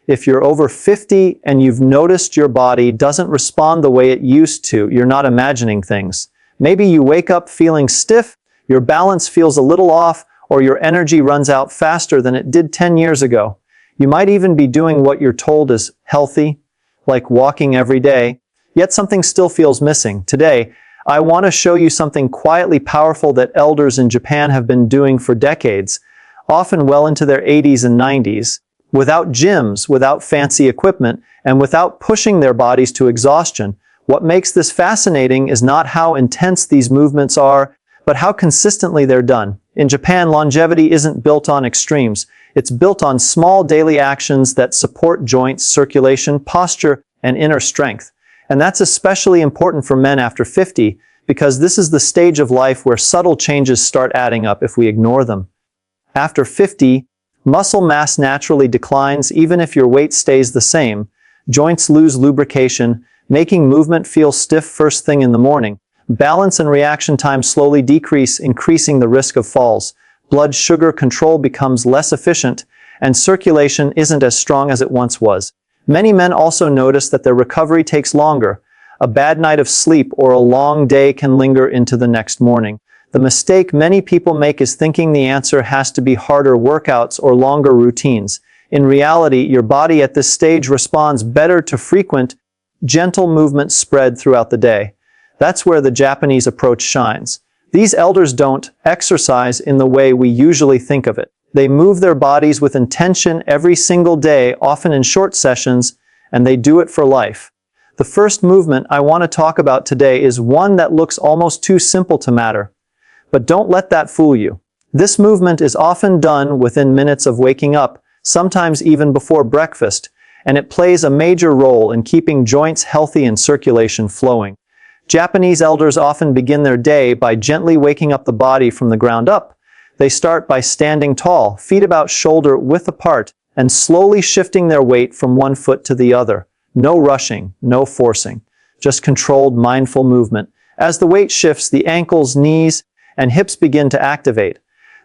If you're over 50 and you've noticed your body doesn't respond the way it used to, you're not imagining things. Maybe you wake up feeling stiff, your balance feels a little off, or your energy runs out faster than it did 10 years ago. You might even be doing what you're told is healthy, like walking every day, yet something still feels missing. Today, I want to show you something quietly powerful that elders in Japan have been doing for decades, often well into their 80s and 90s, without gyms, without fancy equipment, and without pushing their bodies to exhaustion. What makes this fascinating is not how intense these movements are, but how consistently they're done. In Japan, longevity isn't built on extremes. It's built on small daily actions that support joints, circulation, posture, and inner strength. And that's especially important for men after 50, because this is the stage of life where subtle changes start adding up if we ignore them. After 50, muscle mass naturally declines even if your weight stays the same. Joints lose lubrication, making movement feel stiff first thing in the morning. Balance and reaction time slowly decrease, increasing the risk of falls. Blood sugar control becomes less efficient, and circulation isn't as strong as it once was. Many men also notice that their recovery takes longer. A bad night of sleep or a long day can linger into the next morning. The mistake many people make is thinking the answer has to be harder workouts or longer routines. In reality, your body at this stage responds better to frequent, gentle movements spread throughout the day. That's where the Japanese approach shines. These elders don't exercise in the way we usually think of it. They move their bodies with intention every single day, often in short sessions, and they do it for life. The first movement I want to talk about today is one that looks almost too simple to matter. But don't let that fool you. This movement is often done within minutes of waking up, sometimes even before breakfast, and it plays a major role in keeping joints healthy and circulation flowing. Japanese elders often begin their day by gently waking up the body from the ground up. They start by standing tall, feet about shoulder width apart, and slowly shifting their weight from one foot to the other. No rushing, no forcing, just controlled, mindful movement. As the weight shifts, the ankles, knees, and hips begin to activate.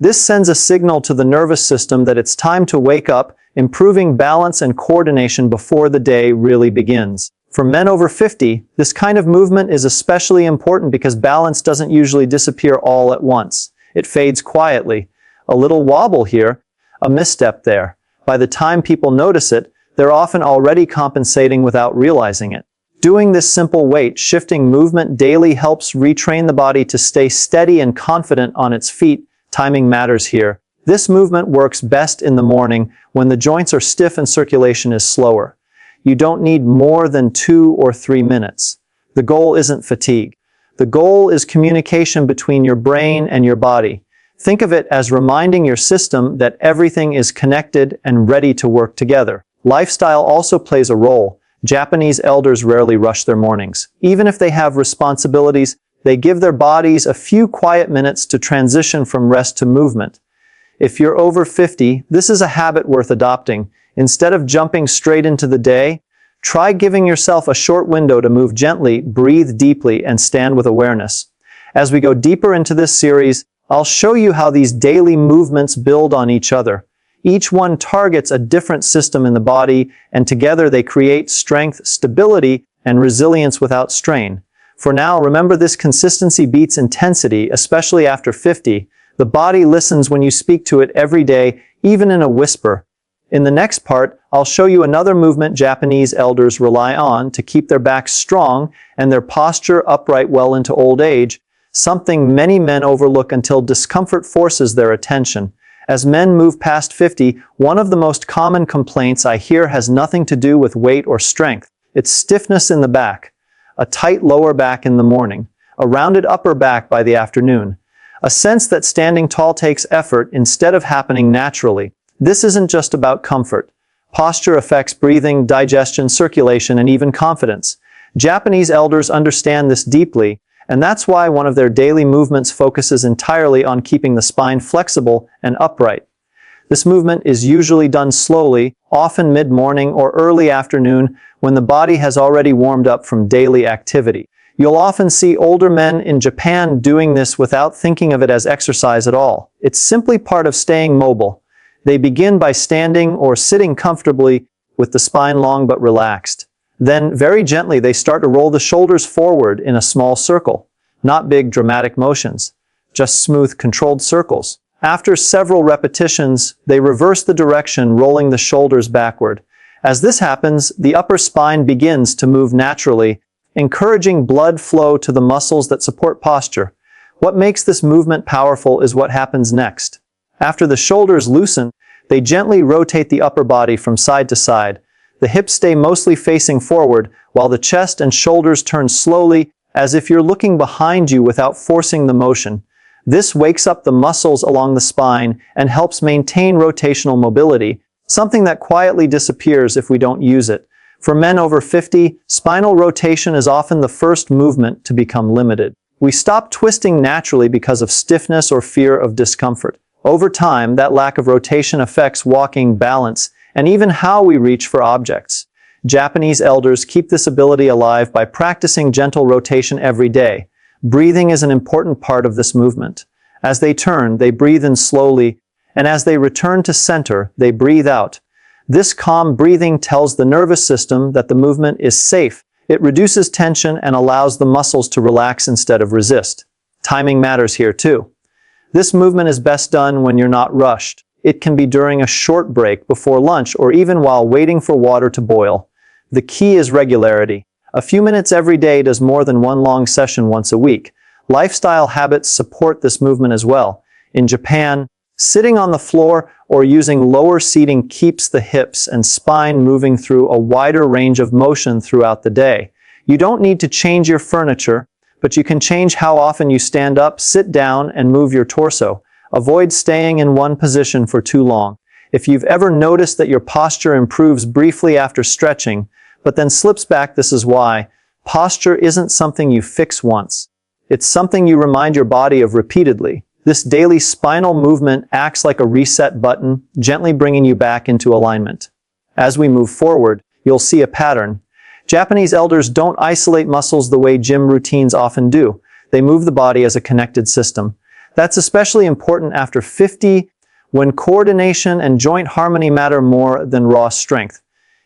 This sends a signal to the nervous system that it's time to wake up, improving balance and coordination before the day really begins. For men over 50, this kind of movement is especially important because balance doesn't usually disappear all at once. It fades quietly. A little wobble here, a misstep there. By the time people notice it, they're often already compensating without realizing it. Doing this simple weight-shifting movement daily helps retrain the body to stay steady and confident on its feet. Timing matters here. This movement works best in the morning when the joints are stiff and circulation is slower. You don't need more than 2 or 3 minutes. The goal isn't fatigue. The goal is communication between your brain and your body. Think of it as reminding your system that everything is connected and ready to work together. Lifestyle also plays a role. Japanese elders rarely rush their mornings. Even if they have responsibilities, they give their bodies a few quiet minutes to transition from rest to movement. If you're over 50, this is a habit worth adopting. Instead of jumping straight into the day, try giving yourself a short window to move gently, breathe deeply, and stand with awareness. As we go deeper into this series, I'll show you how these daily movements build on each other. Each one targets a different system in the body, and together they create strength, stability, and resilience without strain. For now, remember this consistency beats intensity, especially after 50. The body listens when you speak to it every day, even in a whisper. In the next part, I'll show you another movement Japanese elders rely on to keep their backs strong and their posture upright well into old age, something many men overlook until discomfort forces their attention. As men move past 50, one of the most common complaints I hear has nothing to do with weight or strength. It's stiffness in the back, a tight lower back in the morning, a rounded upper back by the afternoon, a sense that standing tall takes effort instead of happening naturally. This isn't just about comfort. Posture affects breathing, digestion, circulation, and even confidence. Japanese elders understand this deeply, and that's why one of their daily movements focuses entirely on keeping the spine flexible and upright. This movement is usually done slowly, often mid-morning or early afternoon when the body has already warmed up from daily activity. You'll often see older men in Japan doing this without thinking of it as exercise at all. It's simply part of staying mobile. They begin by standing or sitting comfortably with the spine long but relaxed. Then, very gently, they start to roll the shoulders forward in a small circle. Not big, dramatic motions, just smooth, controlled circles. After several repetitions, they reverse the direction, rolling the shoulders backward. As this happens, the upper spine begins to move naturally, encouraging blood flow to the muscles that support posture. What makes this movement powerful is what happens next. After the shoulders loosen, they gently rotate the upper body from side to side. The hips stay mostly facing forward, while the chest and shoulders turn slowly, as if you're looking behind you without forcing the motion. This wakes up the muscles along the spine and helps maintain rotational mobility, something that quietly disappears if we don't use it. For men over 50, spinal rotation is often the first movement to become limited. We stop twisting naturally because of stiffness or fear of discomfort. Over time, that lack of rotation affects walking, balance, and even how we reach for objects. Japanese elders keep this ability alive by practicing gentle rotation every day. Breathing is an important part of this movement. As they turn, they breathe in slowly, and as they return to center, they breathe out. This calm breathing tells the nervous system that the movement is safe. It reduces tension and allows the muscles to relax instead of resist. Timing matters here too. This movement is best done when you're not rushed. It can be during a short break, before lunch, or even while waiting for water to boil. The key is regularity. A few minutes every day does more than one long session once a week. Lifestyle habits support this movement as well. In Japan, sitting on the floor or using lower seating keeps the hips and spine moving through a wider range of motion throughout the day. You don't need to change your furniture, but you can change how often you stand up, sit down, and move your torso. Avoid staying in one position for too long. If you've ever noticed that your posture improves briefly after stretching, but then slips back, this is why. Posture isn't something you fix once. It's something you remind your body of repeatedly. This daily spinal movement acts like a reset button, gently bringing you back into alignment. As we move forward, you'll see a pattern. Japanese elders don't isolate muscles the way gym routines often do. They move the body as a connected system. That's especially important after 50, when coordination and joint harmony matter more than raw strength.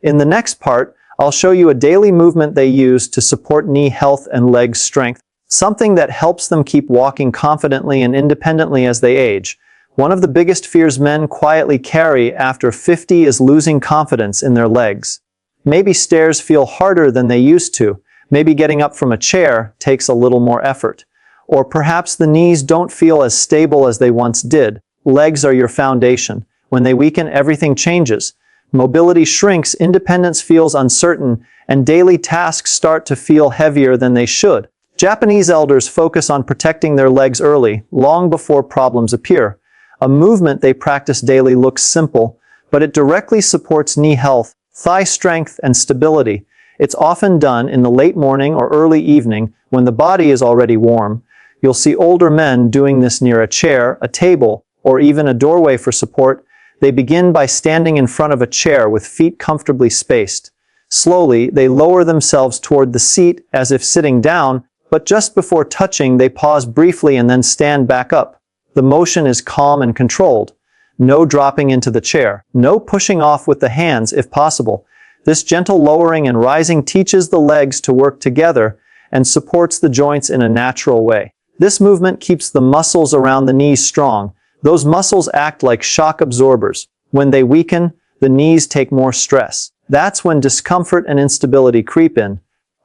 In the next part, I'll show you a daily movement they use to support knee health and leg strength, something that helps them keep walking confidently and independently as they age. One of the biggest fears men quietly carry after 50 is losing confidence in their legs. Maybe stairs feel harder than they used to. Maybe getting up from a chair takes a little more effort. Or perhaps the knees don't feel as stable as they once did. Legs are your foundation. When they weaken, everything changes. Mobility shrinks, independence feels uncertain, and daily tasks start to feel heavier than they should. Japanese elders focus on protecting their legs early, long before problems appear. A movement they practice daily looks simple, but it directly supports knee health, thigh strength, and stability. It's often done in the late morning or early evening when the body is already warm. You'll see older men doing this near a chair, a table, or even a doorway for support. They begin by standing in front of a chair with feet comfortably spaced. Slowly, they lower themselves toward the seat as if sitting down, but just before touching, they pause briefly and then stand back up. The motion is calm and controlled. No dropping into the chair. No pushing off with the hands if possible. This gentle lowering and rising teaches the legs to work together and supports the joints in a natural way. This movement keeps the muscles around the knees strong. Those muscles act like shock absorbers. When they weaken, the knees take more stress. That's when discomfort and instability creep in.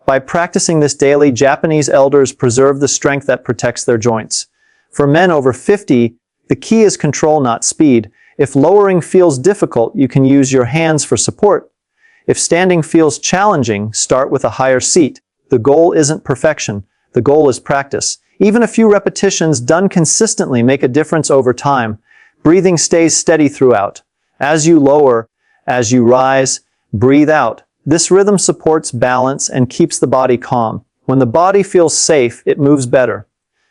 By practicing this daily, Japanese elders preserve the strength that protects their joints. For men over 50, the key is control, not speed. If lowering feels difficult, you can use your hands for support. If standing feels challenging, start with a higher seat. The goal isn't perfection. The goal is practice. Even a few repetitions done consistently make a difference over time. Breathing stays steady throughout. As you lower, as you rise, breathe out. This rhythm supports balance and keeps the body calm. When the body feels safe, it moves better.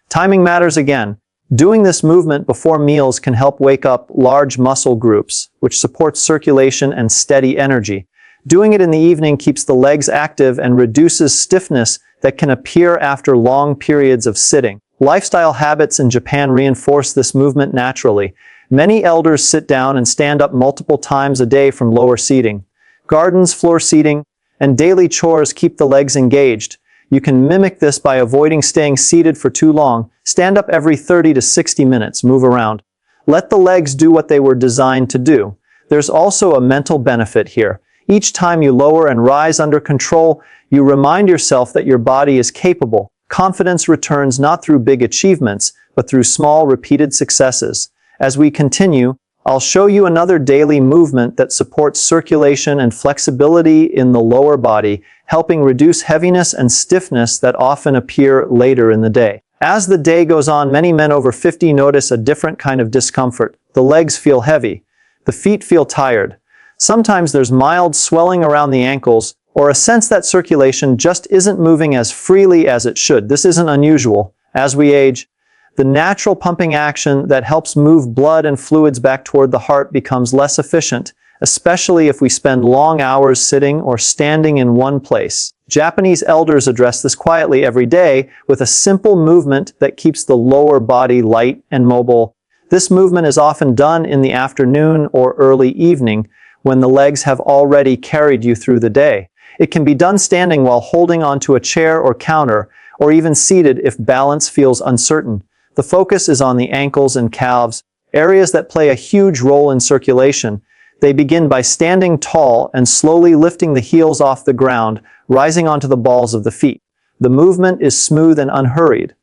Timing matters again. Doing this movement before meals can help wake up large muscle groups, which supports circulation and steady energy. Doing it in the evening keeps the legs active and reduces stiffness that can appear after long periods of sitting. Lifestyle habits in Japan reinforce this movement naturally. Many elders sit down and stand up multiple times a day from lower seating. Gardens, floor seating, and daily chores keep the legs engaged. You can mimic this by avoiding staying seated for too long. Stand up every 30 to 60 minutes, move around. Let the legs do what they were designed to do. There's also a mental benefit here. Each time you lower and rise under control, you remind yourself that your body is capable. Confidence returns not through big achievements, but through small, repeated successes. As we continue, I'll show you another daily movement that supports circulation and flexibility in the lower body, helping reduce heaviness and stiffness that often appear later in the day. As the day goes on, many men over 50 notice a different kind of discomfort. The legs feel heavy. The feet feel tired. Sometimes there's mild swelling around the ankles, or a sense that circulation just isn't moving as freely as it should. This isn't unusual. As we age, the natural pumping action that helps move blood and fluids back toward the heart becomes less efficient, especially if we spend long hours sitting or standing in one place. Japanese elders address this quietly every day with a simple movement that keeps the lower body light and mobile. This movement is often done in the afternoon or early evening when the legs have already carried you through the day. It can be done standing while holding onto a chair or counter, or even seated if balance feels uncertain. The focus is on the ankles and calves, areas that play a huge role in circulation. They begin by standing tall and slowly lifting the heels off the ground, rising onto the balls of the feet. The movement is smooth and unhurried.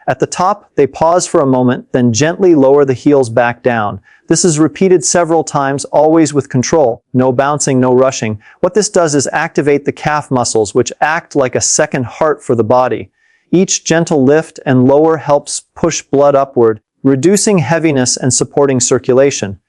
At the top, they pause for a moment, then gently lower the heels back down. This is repeated several times, always with control. No bouncing, no rushing. What this does is activate the calf muscles, which act like a second heart for the body. Each gentle lift and lower helps push blood upward, reducing heaviness and supporting circulation.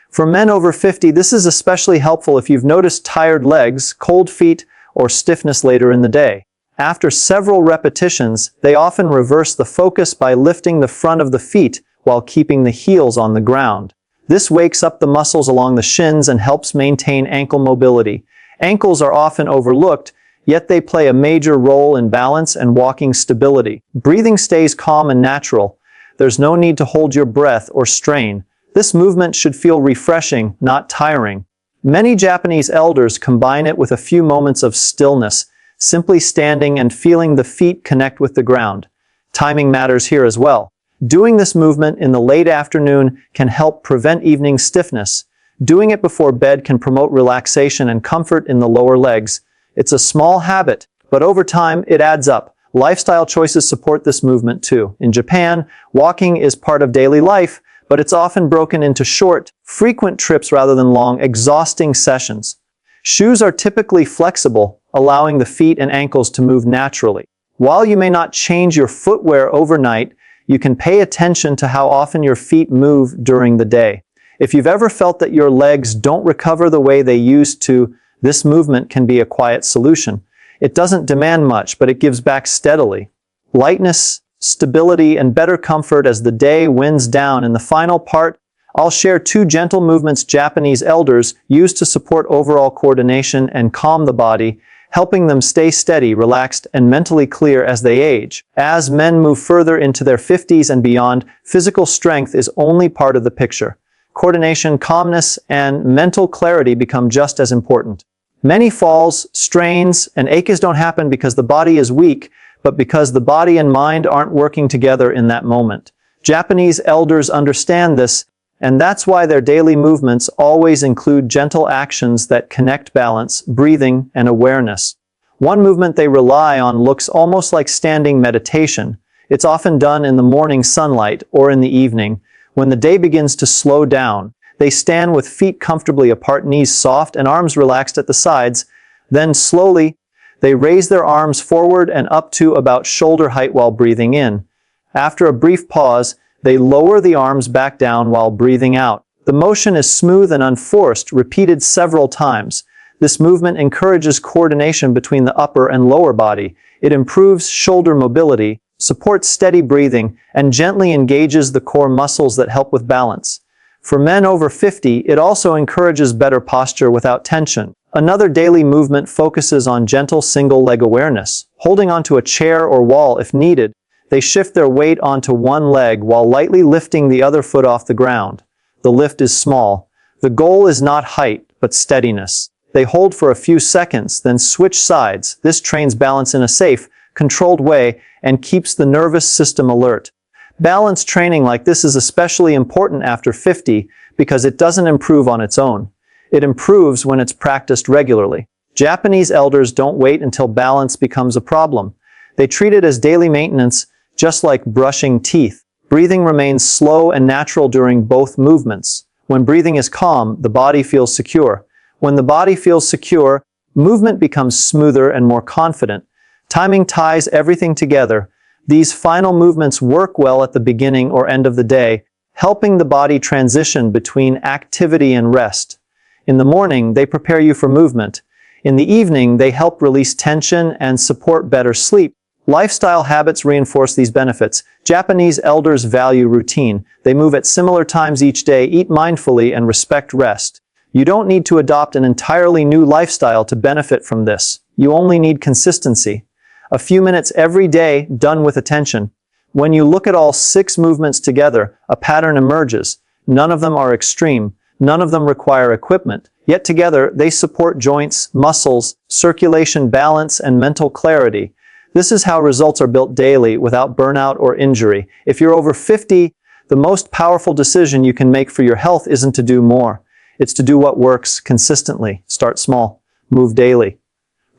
For men over 50, this is especially helpful if you've noticed tired legs, cold feet, or stiffness later in the day. After several repetitions, they often reverse the focus by lifting the front of the feet while keeping the heels on the ground. This wakes up the muscles along the shins and helps maintain ankle mobility. Ankles are often overlooked, yet they play a major role in balance and walking stability. Breathing stays calm and natural. There's no need to hold your breath or strain. This movement should feel refreshing, not tiring. Many Japanese elders combine it with a few moments of stillness, simply standing and feeling the feet connect with the ground. Timing matters here as well. Doing this movement in the late afternoon can help prevent evening stiffness. Doing it before bed can promote relaxation and comfort in the lower legs. It's a small habit, but over time it adds up. Lifestyle choices support this movement too. In Japan, walking is part of daily life, but it's often broken into short, frequent trips rather than long, exhausting sessions. Shoes are typically flexible, allowing the feet and ankles to move naturally. While you may not change your footwear overnight, you can pay attention to how often your feet move during the day. If you've ever felt that your legs don't recover the way they used to, this movement can be a quiet solution. It doesn't demand much, but it gives back steadily. Lightness, stability, and better comfort as the day winds down. In the final part, I'll share 2 gentle movements Japanese elders use to support overall coordination and calm the body, helping them stay steady, relaxed, and mentally clear as they age. As men move further into their 50s and beyond, physical strength is only part of the picture. Coordination, calmness, and mental clarity become just as important. Many falls, strains, and aches don't happen because the body is weak, but because the body and mind aren't working together in that moment. Japanese elders understand this, and that's why their daily movements always include gentle actions that connect balance, breathing, and awareness. One movement they rely on looks almost like standing meditation. It's often done in the morning sunlight or in the evening, when the day begins to slow down. They stand with feet comfortably apart, knees soft, and arms relaxed at the sides. Then slowly, they raise their arms forward and up to about shoulder height while breathing in. After a brief pause, they lower the arms back down while breathing out. The motion is smooth and unforced, repeated several times. This movement encourages coordination between the upper and lower body. It improves shoulder mobility, supports steady breathing, and gently engages the core muscles that help with balance. For men over 50, it also encourages better posture without tension. Another daily movement focuses on gentle single leg awareness. Holding onto a chair or wall if needed, they shift their weight onto one leg while lightly lifting the other foot off the ground. The lift is small. The goal is not height, but steadiness. They hold for a few seconds, then switch sides. This trains balance in a safe, controlled way and keeps the nervous system alert. Balance training like this is especially important after 50 because it doesn't improve on its own. It improves when it's practiced regularly. Japanese elders don't wait until balance becomes a problem. They treat it as daily maintenance, just like brushing teeth. Breathing remains slow and natural during both movements. When breathing is calm, the body feels secure. When the body feels secure, movement becomes smoother and more confident. Timing ties everything together. These final movements work well at the beginning or end of the day, helping the body transition between activity and rest. In the morning, they prepare you for movement. In the evening, they help release tension and support better sleep. Lifestyle habits reinforce these benefits. Japanese elders value routine. They move at similar times each day, eat mindfully, and respect rest. You don't need to adopt an entirely new lifestyle to benefit from this. You only need consistency. A few minutes every day, done with attention. When you look at all 6 movements together, a pattern emerges. None of them are extreme. None of them require equipment. Yet together, they support joints, muscles, circulation balance, and mental clarity. This is how results are built daily without burnout or injury. If you're over 50, the most powerful decision you can make for your health isn't to do more. It's to do what works consistently. Start small. Move daily.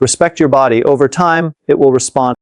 Respect your body. Over time, it will respond.